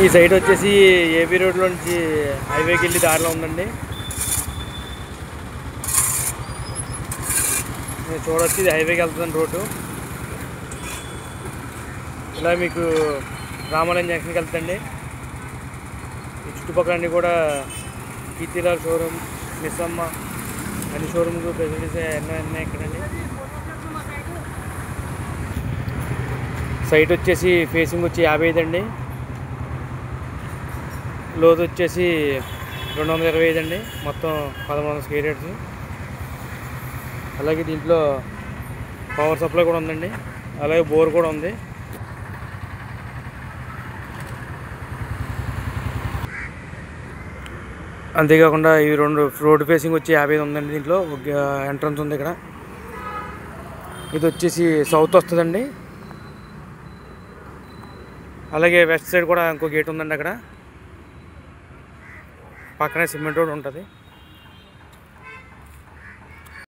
ఈ సైడ్ వచ్చేసి ఏపీ రోడ్లో నుంచి హైవేకి వెళ్ళి దారిలో ఉందండి. మీరు చూడొచ్చు, ఇది హైవేకి వెళ్తుందండి రోడ్డు. ఇలా మీకు రామాలయం జంక్షన్కి వెళ్తుందండి. ఈ చుట్టుపక్కల అన్నీ కూడా కీర్తిలాల్ షోరూమ్, మిస్సమ్మ అన్ని షోరూమ్స్ ఫెసిలిటీస్ ఎన్నో ఉన్నాయి ఇక్కడండి. సైట్ వచ్చేసి ఫేసింగ్ వచ్చి 55 అండి. లోతు వచ్చేసి 225 అండి. మొత్తం 1100 స్క్వేర్ యార్డ్స్. అలాగే దీంట్లో పవర్ సప్లై కూడా ఉందండి. అలాగే బోర్ కూడా ఉంది. అంతేకాకుండా ఈ రోడ్ ఫేసింగ్ వచ్చి 55 ఉందండి. దీంట్లో ఒక ఎంట్రన్స్ ఉంది ఇక్కడ. ఇది వచ్చేసి సౌత్ వస్తుందండి. అలాగే వెస్ట్ సైడ్ కూడా ఇంకో గేట్ ఉందండి. అక్కడ పక్కనే సిమెంట్ రోడ్ ఉంటుంది.